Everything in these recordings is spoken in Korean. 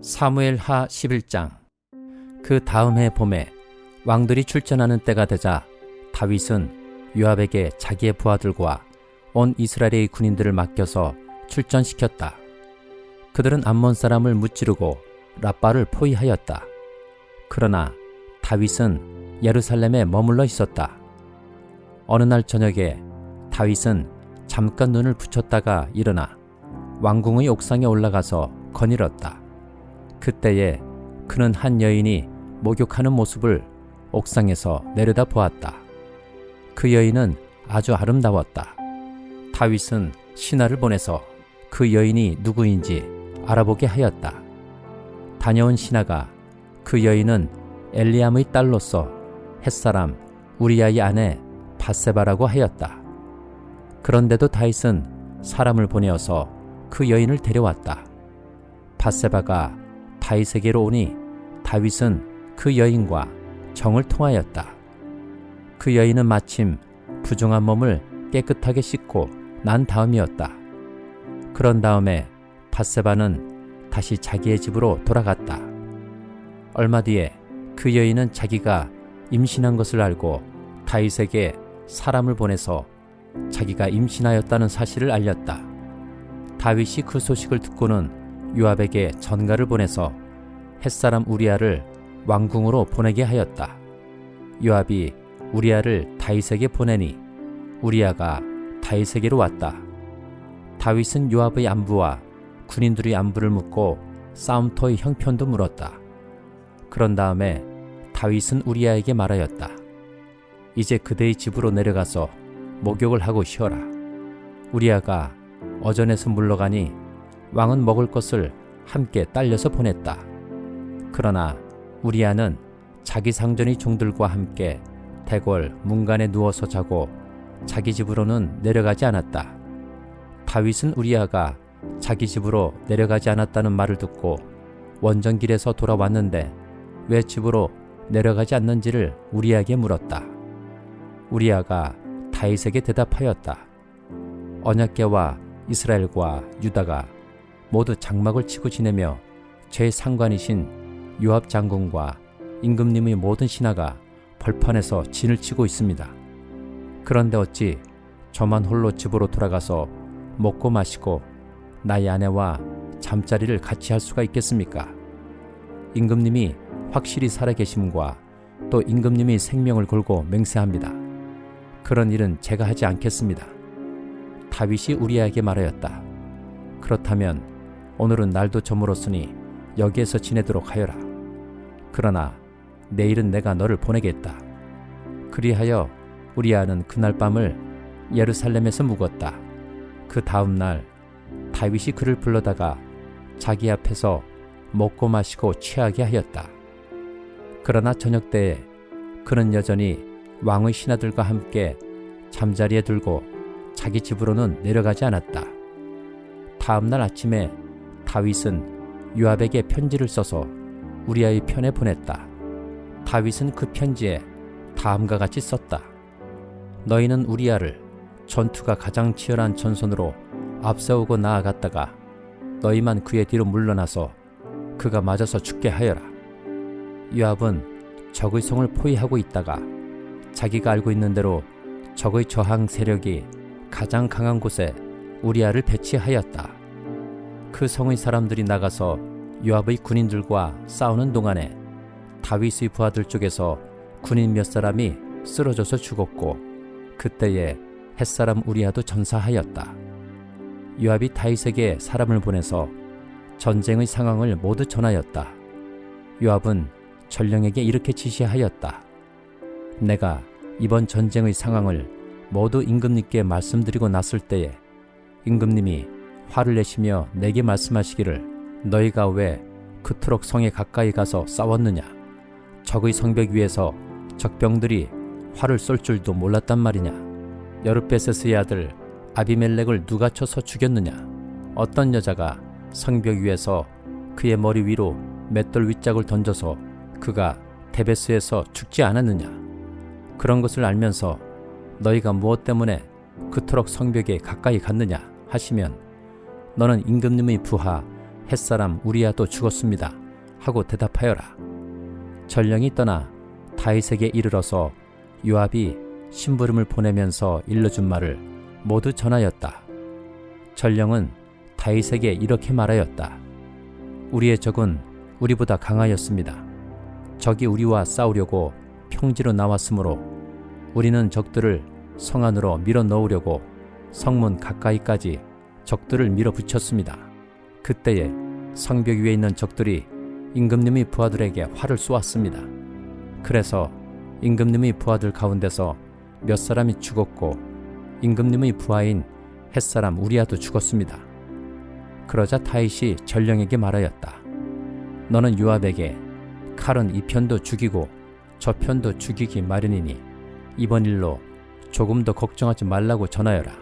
사무엘하 11장. 그 다음 해 봄에 왕들이 출전하는 때가 되자 다윗은 요압에게 자기의 부하들과 온 이스라엘의 군인들을 맡겨서 출전시켰다. 그들은 암몬 사람을 무찌르고 랍바를 포위하였다. 그러나 다윗은 예루살렘에 머물러 있었다. 어느 날 저녁에 다윗은 잠깐 눈을 붙였다가 일어나 왕궁의 옥상에 올라가서 거닐었다. 그때에 그는 한 여인이 목욕하는 모습을 옥상에서 내려다 보았다. 그 여인은 아주 아름다웠다. 다윗은 신하를 보내서 그 여인이 누구인지 알아보게 하였다. 다녀온 신하가 그 여인은 엘리암의 딸로서 햇사람 우리아의 아내 밧세바라고 하였다. 그런데도 다윗은 사람을 보내어서 그 여인을 데려왔다. 밧세바가 다윗에게로 오니 다윗은 그 여인과 정을 통하였다. 그 여인은 마침 부정한 몸을 깨끗하게 씻고 난 다음이었다. 그런 다음에 밧세바는 다시 자기의 집으로 돌아갔다. 얼마 뒤에 그 여인은 자기가 임신한 것을 알고 다윗에게 사람을 보내서 자기가 임신하였다는 사실을 알렸다. 다윗이 그 소식을 듣고는 요압에게 전가를 보내서 햇사람 우리아를 왕궁으로 보내게 하였다. 요압이 우리아를 다윗에게 보내니 우리아가 다윗에게로 왔다. 다윗은 요압의 안부와 군인들의 안부를 묻고 싸움터의 형편도 물었다. 그런 다음에 다윗은 우리아에게 말하였다. 이제 그대의 집으로 내려가서 목욕을 하고 쉬어라. 우리아가 어전에서 물러가니 왕은 먹을 것을 함께 딸려서 보냈다. 그러나 우리아는 자기 상전의 종들과 함께 대궐 문간에 누워서 자고 자기 집으로는 내려가지 않았다. 다윗은 우리아가 자기 집으로 내려가지 않았다는 말을 듣고 원정길에서 돌아왔는데 왜 집으로 내려가지 않는지를 우리아에게 물었다. 우리아가 다윗에게 대답하였다. 언약궤와 이스라엘과 유다가 모두 장막을 치고 지내며 제 상관이신 요압 장군과 임금님의 모든 신하가 벌판에서 진을 치고 있습니다. 그런데 어찌 저만 홀로 집으로 돌아가서 먹고 마시고 나의 아내와 잠자리를 같이 할 수가 있겠습니까? 임금님이 확실히 살아계심과 또 임금님이 생명을 걸고 맹세합니다. 그런 일은 제가 하지 않겠습니다. 다윗이 우리아에게 말하였다. 그렇다면 오늘은 날도 저물었으니 여기에서 지내도록 하여라. 그러나 내일은 내가 너를 보내겠다. 그리하여 우리아는 그날 밤을 예루살렘에서 묵었다. 그 다음 날 다윗이 그를 불러다가 자기 앞에서 먹고 마시고 취하게 하였다. 그러나 저녁 때에 그는 여전히 왕의 신하들과 함께 잠자리에 들고 자기 집으로는 내려가지 않았다. 다음 날 아침에 다윗은 요압에게 편지를 써서 우리아의 편에 보냈다. 다윗은 그 편지에 다음과 같이 썼다. 너희는 우리아를 전투가 가장 치열한 전선으로 앞세우고 나아갔다가 너희만 그의 뒤로 물러나서 그가 맞아서 죽게 하여라. 요압은 적의 성을 포위하고 있다가 자기가 알고 있는 대로 적의 저항 세력이 가장 강한 곳에 우리아를 배치하였다. 그 성의 사람들이 나가서 요압의 군인들과 싸우는 동안에 다윗의 부하들 쪽에서 군인 몇 사람이 쓰러져서 죽었고 그때에 햇사람 우리아도 전사하였다. 요압이 다윗에게 사람을 보내서 전쟁의 상황을 모두 전하였다. 요압은 전령에게 이렇게 지시하였다. 내가 이번 전쟁의 상황을 모두 임금님께 말씀드리고 났을 때에 임금님이 화를 내시며 내게 말씀하시기를 너희가 왜 그토록 성에 가까이 가서 싸웠느냐? 적의 성벽 위에서 적병들이 활을 쏠 줄도 몰랐단 말이냐? 여르베셋의 아들 아비멜렉을 누가 쳐서 죽였느냐? 어떤 여자가 성벽 위에서 그의 머리 위로 맷돌 윗짝을 던져서 그가 데베스에서 죽지 않았느냐? 그런 것을 알면서 너희가 무엇 때문에 그토록 성벽에 가까이 갔느냐 하시면 너는 임금님의 부하 햇사람 우리야도 죽었습니다 하고 대답하여라. 전령이 떠나 다윗에게 이르러서 요압이 심부름을 보내면서 일러준 말을 모두 전하였다. 전령은 다윗에게 이렇게 말하였다. 우리의 적은 우리보다 강하였습니다. 적이 우리와 싸우려고 평지로 나왔으므로 우리는 적들을 성 안으로 밀어 넣으려고 성문 가까이까지 적들을 밀어붙였습니다. 그때에 성벽 위에 있는 적들이 임금님의 부하들에게 활을 쏘았습니다. 그래서 임금님의 부하들 가운데서 몇 사람이 죽었고 임금님의 부하인 햇사람 우리야도 죽었습니다. 그러자 다윗이 전령에게 말하였다. 너는 요압에게 칼은 이 편도 죽이고 저 편도 죽이기 마련이니 이번 일로 조금 더 걱정하지 말라고 전하여라.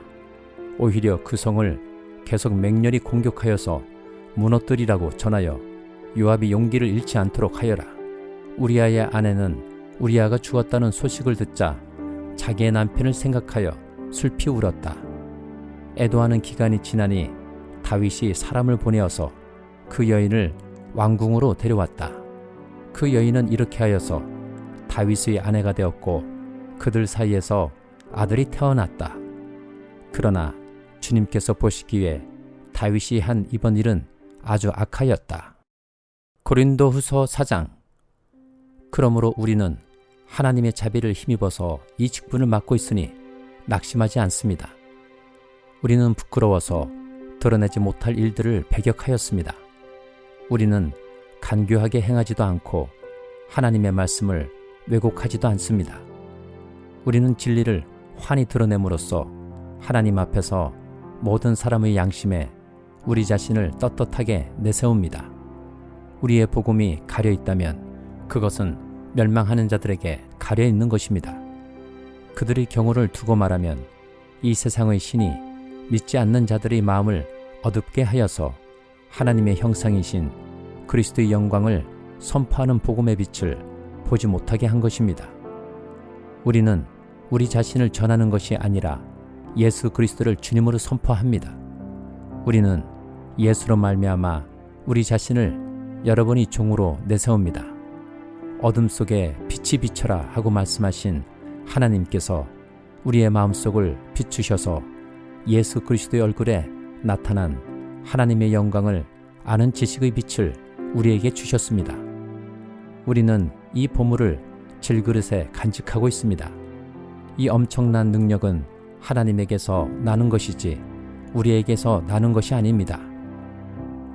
오히려 그 성을 계속 맹렬히 공격하여서 무너뜨리라고 전하여 요압이 용기를 잃지 않도록 하여라. 우리아의 아내는 우리아가 죽었다는 소식을 듣자 자기의 남편을 생각하여 슬피 울었다. 애도하는 기간이 지나니 다윗이 사람을 보내어서 그 여인을 왕궁으로 데려왔다. 그 여인은 이렇게 하여서 다윗의 아내가 되었고 그들 사이에서 아들이 태어났다. 그러나 주님께서 보시기에 다윗이 한 이번 일은 아주 악하였다. 고린도후서 4장. 그러므로 우리는 하나님의 자비를 힘입어서 이 직분을 맡고 있으니 낙심하지 않습니다. 우리는 부끄러워서 드러내지 못할 일들을 배격하였습니다. 우리는 간교하게 행하지도 않고 하나님의 말씀을 왜곡하지도 않습니다. 우리는 진리를 환히 드러냄으로써 하나님 앞에서 모든 사람의 양심에 우리 자신을 떳떳하게 내세웁니다. 우리의 복음이 가려 있다면 그것은 멸망하는 자들에게 가려 있는 것입니다. 그들의 경우를 두고 말하면 이 세상의 신이 믿지 않는 자들의 마음을 어둡게 하여서 하나님의 형상이신 그리스도의 영광을 선포하는 복음의 빛을 보지 못하게 한 것입니다. 우리는 우리 자신을 전하는 것이 아니라 예수 그리스도를 주님으로 선포합니다. 우리는 예수로 말미암아 우리 자신을 여러분의 종으로 내세웁니다. 어둠 속에 빛이 비쳐라 하고 말씀하신 하나님께서 우리의 마음속을 비추셔서 예수 그리스도의 얼굴에 나타난 하나님의 영광을 아는 지식의 빛을 우리에게 주셨습니다. 우리는 이 보물을 질그릇에 간직하고 있습니다. 이 엄청난 능력은 하나님에게서 나는 것이지 우리에게서 나는 것이 아닙니다.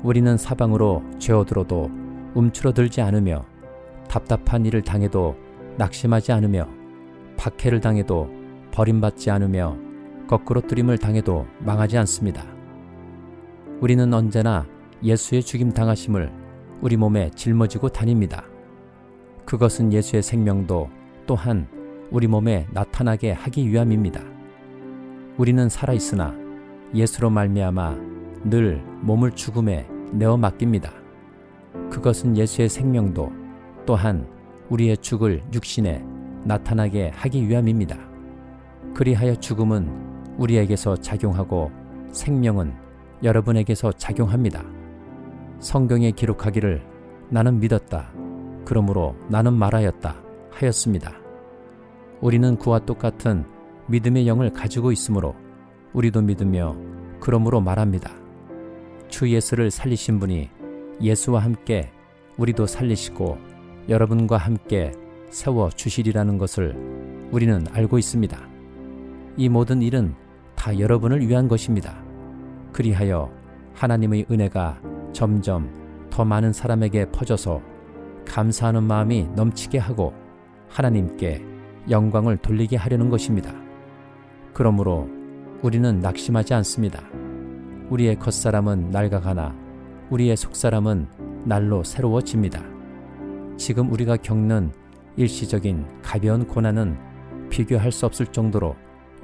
우리는 사방으로 죄어들어도 움츠러들지 않으며 답답한 일을 당해도 낙심하지 않으며 박해를 당해도 버림받지 않으며 거꾸로 뜨림을 당해도 망하지 않습니다. 우리는 언제나 예수의 죽임 당하심을 우리 몸에 짊어지고 다닙니다. 그것은 예수의 생명도 또한 우리 몸에 나타나게 하기 위함입니다. 우리는 살아있으나 예수로 말미암아 늘 몸을 죽음에 내어 맡깁니다. 그것은 예수의 생명도 또한 우리의 죽을 육신에 나타나게 하기 위함입니다. 그리하여 죽음은 우리에게서 작용하고 생명은 여러분에게서 작용합니다. 성경에 기록하기를 나는 믿었다. 그러므로 나는 말하였다 하였습니다. 우리는 그와 똑같은 믿음의 영을 가지고 있으므로 우리도 믿으며 그러므로 말합니다. 주 예수를 살리신 분이 예수와 함께 우리도 살리시고 여러분과 함께 세워 주시리라는 것을 우리는 알고 있습니다. 이 모든 일은 다 여러분을 위한 것입니다. 그리하여 하나님의 은혜가 점점 더 많은 사람에게 퍼져서 감사하는 마음이 넘치게 하고 하나님께 영광을 돌리게 하려는 것입니다. 그러므로 우리는 낙심하지 않습니다. 우리의 겉사람은 낡아가나 우리의 속사람은 날로 새로워집니다. 지금 우리가 겪는 일시적인 가벼운 고난은 비교할 수 없을 정도로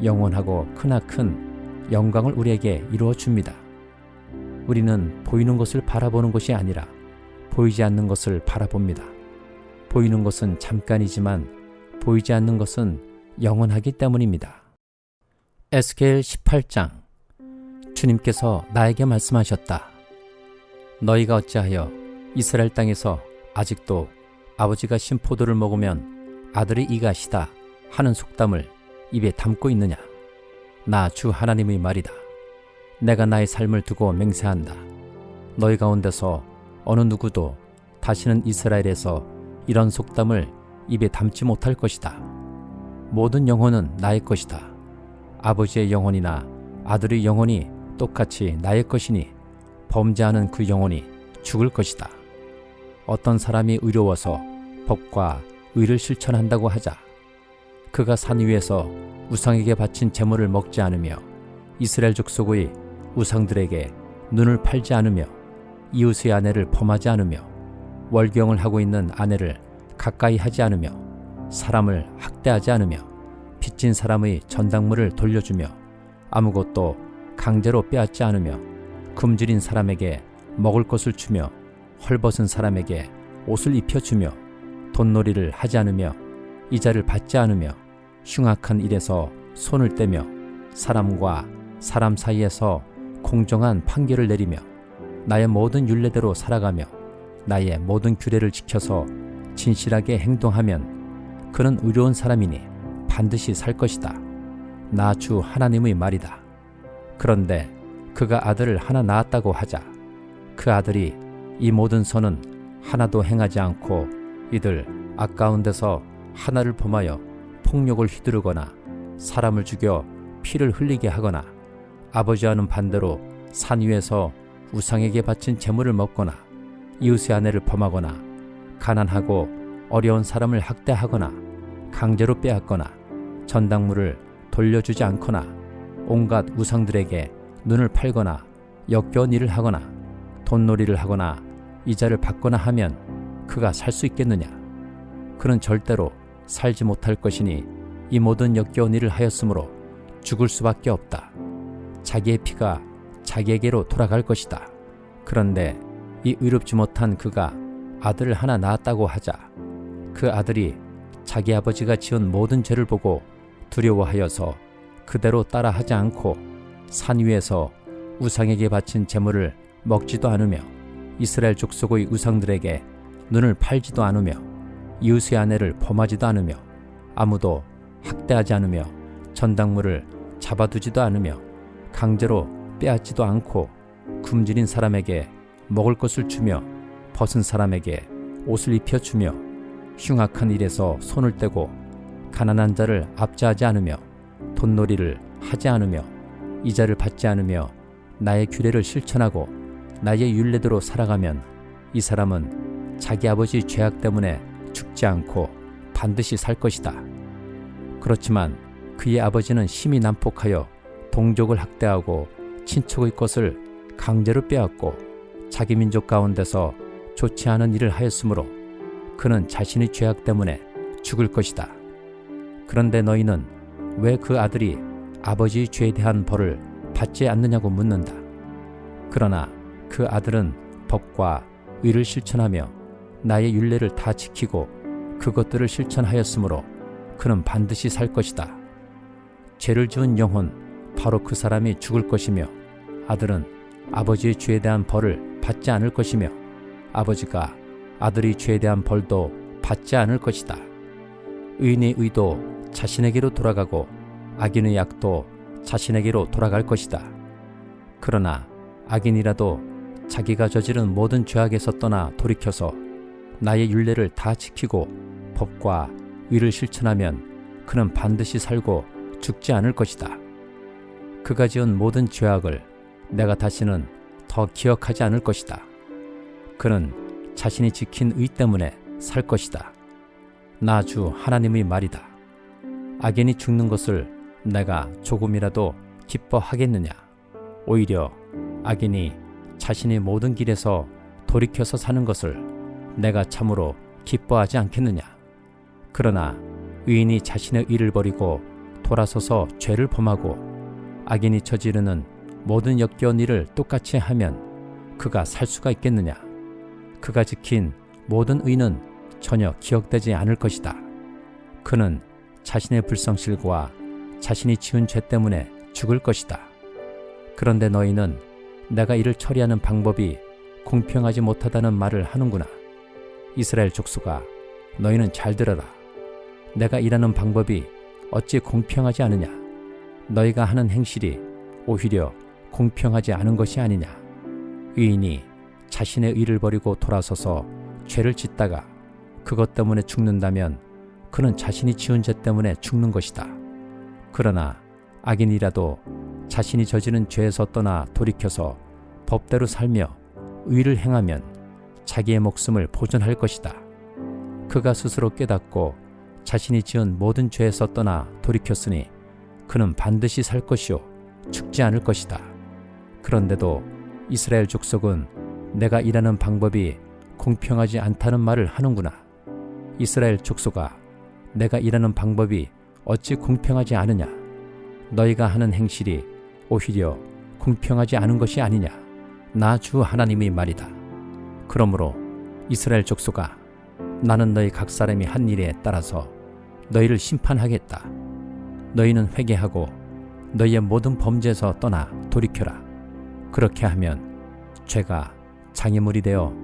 영원하고 크나큰 영광을 우리에게 이루어 줍니다. 우리는 보이는 것을 바라보는 것이 아니라 보이지 않는 것을 바라봅니다. 보이는 것은 잠깐이지만 보이지 않는 것은 영원하기 때문입니다. 에스겔 18장. 주님께서 나에게 말씀하셨다. 너희가 어찌하여 이스라엘 땅에서 아직도 아버지가 신 포도를 먹으면 아들이 이가시다 하는 속담을 입에 담고 있느냐? 나 주 하나님의 말이다. 내가 나의 삶을 두고 맹세한다. 너희 가운데서 어느 누구도 다시는 이스라엘에서 이런 속담을 입에 담지 못할 것이다. 모든 영혼은 나의 것이다. 아버지의 영혼이나 아들의 영혼이 똑같이 나의 것이니 범죄하는 그 영혼이 죽을 것이다. 어떤 사람이 의로워서 법과 의를 실천한다고 하자. 그가 산 위에서 우상에게 바친 제물을 먹지 않으며 이스라엘 족속의 우상들에게 눈을 팔지 않으며 이웃의 아내를 범하지 않으며 월경을 하고 있는 아내를 가까이 하지 않으며 사람을 학대하지 않으며 빚진 사람의 전당물을 돌려주며 아무것도 강제로 빼앗지 않으며 굶주린 사람에게 먹을 것을 주며 헐벗은 사람에게 옷을 입혀주며 돈놀이를 하지 않으며 이자를 받지 않으며 흉악한 일에서 손을 떼며 사람과 사람 사이에서 공정한 판결을 내리며 나의 모든 율례대로 살아가며 나의 모든 규례를 지켜서 진실하게 행동하면 그는 의로운 사람이니 반드시 살 것이다. 나 주 하나님의 말이다. 그런데 그가 아들을 하나 낳았다고 하자. 그 아들이 이 모든 선은 하나도 행하지 않고 이들 아까운 데서 하나를 범하여 폭력을 휘두르거나 사람을 죽여 피를 흘리게 하거나 아버지와는 반대로 산 위에서 우상에게 바친 제물을 먹거나 이웃의 아내를 범하거나 가난하고 어려운 사람을 학대하거나 강제로 빼앗거나 전당물을 돌려주지 않거나 온갖 우상들에게 눈을 팔거나 역겨운 일을 하거나 돈놀이를 하거나 이자를 받거나 하면 그가 살 수 있겠느냐? 그는 절대로 살지 못할 것이니 이 모든 역겨운 일을 하였으므로 죽을 수밖에 없다. 자기의 피가 자기에게로 돌아갈 것이다. 그런데 이 의롭지 못한 그가 아들을 하나 낳았다고 하자. 그 아들이 자기 아버지가 지은 모든 죄를 보고 두려워하여서 그대로 따라하지 않고 산 위에서 우상에게 바친 제물을 먹지도 않으며 이스라엘 족속의 우상들에게 눈을 팔지도 않으며 이웃의 아내를 범하지도 않으며 아무도 학대하지 않으며 전당물을 잡아두지도 않으며 강제로 빼앗지도 않고 굶주린 사람에게 먹을 것을 주며 벗은 사람에게 옷을 입혀주며 흉악한 일에서 손을 떼고 가난한 자를 압제하지 않으며 돈놀이를 하지 않으며 이자를 받지 않으며 나의 규례를 실천하고 나의 율례대로 살아가면 이 사람은 자기 아버지의 죄악 때문에 죽지 않고 반드시 살 것이다. 그렇지만 그의 아버지는 심히 난폭하여 동족을 학대하고 친척의 것을 강제로 빼앗고 자기 민족 가운데서 좋지 않은 일을 하였으므로 그는 자신의 죄악 때문에 죽을 것이다. 그런데 너희는 왜 그 아들이 아버지의 죄에 대한 벌을 받지 않느냐고 묻는다. 그러나 그 아들은 법과 의를 실천하며 나의 율례를 다 지키고 그것들을 실천하였으므로 그는 반드시 살 것이다. 죄를 지은 영혼 바로 그 사람이 죽을 것이며 아들은 아버지의 죄에 대한 벌을 받지 않을 것이며 아버지가 아들의 죄에 대한 벌도 받지 않을 것이다. 의인의 의도 자신에게로 돌아가고 악인의 악도 자신에게로 돌아갈 것이다. 그러나 악인이라도 자기가 저지른 모든 죄악에서 떠나 돌이켜서 나의 율례를 다 지키고 법과 의를 실천하면 그는 반드시 살고 죽지 않을 것이다. 그가 지은 모든 죄악을 내가 다시는 더 기억하지 않을 것이다. 그는 자신이 지킨 의 때문에 살 것이다. 나 주 하나님의 말이다. 악인이 죽는 것을 내가 조금이라도 기뻐하겠느냐? 오히려 악인이 자신의 모든 길에서 돌이켜서 사는 것을 내가 참으로 기뻐하지 않겠느냐? 그러나 의인이 자신의 일을 버리고 돌아서서 죄를 범하고 악인이 저지르는 모든 역겨운 일을 똑같이 하면 그가 살 수가 있겠느냐? 그가 지킨 모든 의는 전혀 기억되지 않을 것이다. 그는 자신의 불성실과 자신이 지은 죄 때문에 죽을 것이다. 그런데 너희는 내가 이를 처리하는 방법이 공평하지 못하다는 말을 하는구나. 이스라엘 족속아, 너희는 잘 들어라. 내가 일하는 방법이 어찌 공평하지 않으냐? 너희가 하는 행실이 오히려 공평하지 않은 것이 아니냐? 의인이 자신의 의를 버리고 돌아서서 죄를 짓다가 그것 때문에 죽는다면 그는 자신이 지은 죄 때문에 죽는 것이다. 그러나 악인이라도 자신이 저지른 죄에서 떠나 돌이켜서 법대로 살며 의를 행하면 자기의 목숨을 보존할 것이다. 그가 스스로 깨닫고 자신이 지은 모든 죄에서 떠나 돌이켰으니 그는 반드시 살 것이요 죽지 않을 것이다. 그런데도 이스라엘 족속은 내가 일하는 방법이 공평하지 않다는 말을 하는구나. 이스라엘 족속아, 내가 일하는 방법이 어찌 공평하지 않으냐? 너희가 하는 행실이 오히려 공평하지 않은 것이 아니냐? 나 주 하나님의 말이다. 그러므로 이스라엘 족속아, 나는 너희 각 사람이 한 일에 따라서 너희를 심판하겠다. 너희는 회개하고 너희의 모든 범죄에서 떠나 돌이켜라. 그렇게 하면 죄가 장애물이 되어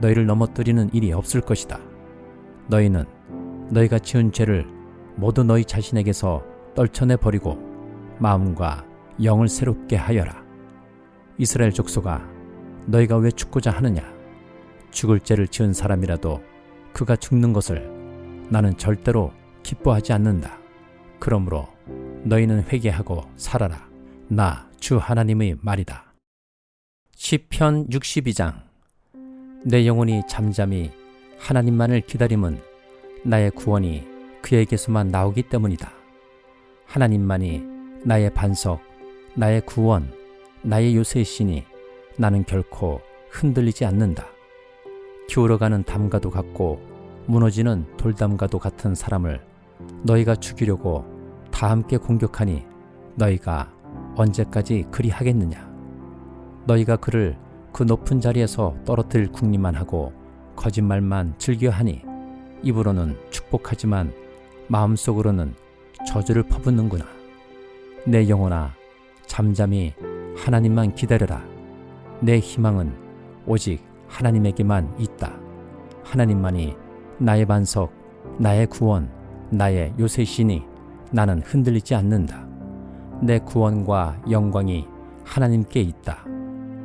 너희를 넘어뜨리는 일이 없을 것이다. 너희는 너희가 지은 죄를 모두 너희 자신에게서 떨쳐내 버리고 마음과 영을 새롭게 하여라. 이스라엘 족속아, 너희가 왜 죽고자 하느냐? 죽을 죄를 지은 사람이라도 그가 죽는 것을 나는 절대로 기뻐하지 않는다. 그러므로 너희는 회개하고 살아라. 나 주 하나님의 말이다. 시편 62장. 내 영혼이 잠잠히 하나님만을 기다림은 나의 구원이 그에게서만 나오기 때문이다. 하나님만이 나의 반석, 나의 구원, 나의 요새이시니 나는 결코 흔들리지 않는다. 기울어가는 담과도 같고 무너지는 돌담과도 같은 사람을 너희가 죽이려고 다 함께 공격하니 너희가 언제까지 그리 하겠느냐? 너희가 그를 그 높은 자리에서 떨어뜨릴 궁리만 하고 거짓말만 즐겨하니 입으로는 축복하지만 마음속으로는 저주를 퍼붓는구나. 내 영혼아, 잠잠히 하나님만 기다려라. 내 희망은 오직 하나님에게만 있다. 하나님만이 나의 반석, 나의 구원, 나의 요새시니 나는 흔들리지 않는다. 내 구원과 영광이 하나님께 있다.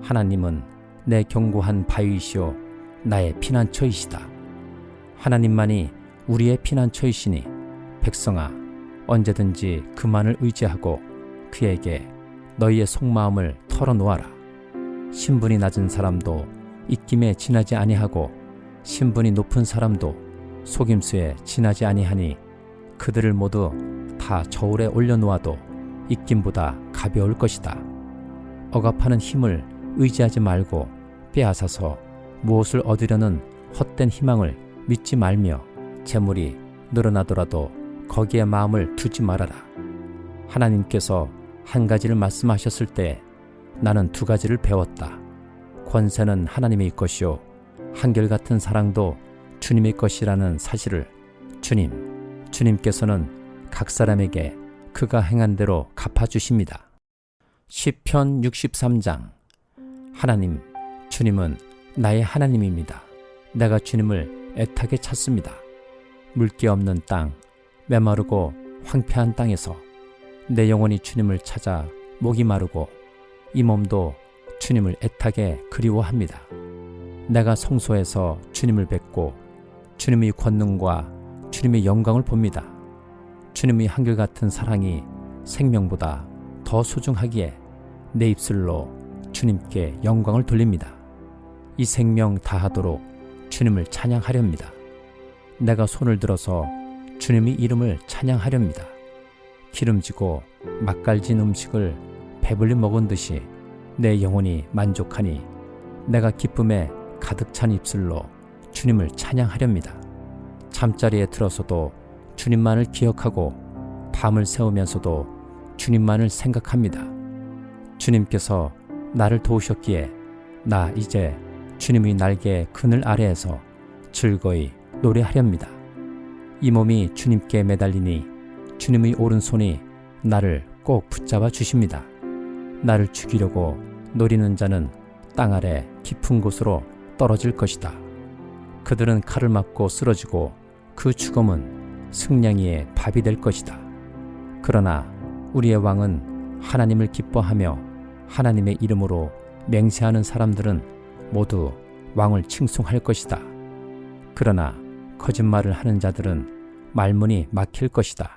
하나님은 내 견고한 바위이시오 나의 피난처이시다. 하나님만이 우리의 피난처이시니 백성아, 언제든지 그만을 의지하고 그에게 너희의 속마음을 털어놓아라. 신분이 낮은 사람도 입김에 지나지 아니하고 신분이 높은 사람도 속임수에 지나지 아니하니 그들을 모두 다 저울에 올려놓아도 입김보다 가벼울 것이다. 억압하는 힘을 의지하지 말고 빼앗아서 무엇을 얻으려는 헛된 희망을 믿지 말며 재물이 늘어나더라도 거기에 마음을 두지 말아라. 하나님께서 한 가지를 말씀하셨을 때 나는 두 가지를 배웠다. 권세는 하나님의 것이요 한결같은 사랑도 주님의 것이라는 사실을 주님께서는 각 사람에게 그가 행한 대로 갚아주십니다. 시편 63장. 하나님, 주님은 나의 하나님입니다. 내가 주님을 애타게 찾습니다. 물기 없는 땅, 메마르고 황폐한 땅에서 내 영혼이 주님을 찾아 목이 마르고 이 몸도 주님을 애타게 그리워합니다. 내가 성소에서 주님을 뵙고 주님의 권능과 주님의 영광을 봅니다. 주님의 한결같은 사랑이 생명보다 더 소중하기에 내 입술로 주님께 영광을 돌립니다. 이 생명 다하도록 주님을 찬양하렵니다. 내가 손을 들어서 주님의 이름을 찬양하렵니다. 기름지고 맛깔진 음식을 배불리 먹은 듯이 내 영혼이 만족하니 내가 기쁨에 가득 찬 입술로 주님을 찬양하렵니다. 잠자리에 들어서도 주님만을 기억하고 밤을 새우면서도 주님만을 생각합니다. 주님께서 나를 도우셨기에 나 이제 주님의 날개 그늘 아래에서 즐거이 노래하렵니다. 이 몸이 주님께 매달리니 주님의 오른손이 나를 꼭 붙잡아 주십니다. 나를 죽이려고 노리는 자는 땅 아래 깊은 곳으로 떨어질 것이다. 그들은 칼을 맞고 쓰러지고 그 죽음은 승냥이의 밥이 될 것이다. 그러나 우리의 왕은 하나님을 기뻐하며 하나님의 이름으로 맹세하는 사람들은 모두 왕을 칭송할 것이다. 그러나 거짓말을 하는 자들은 말문이 막힐 것이다.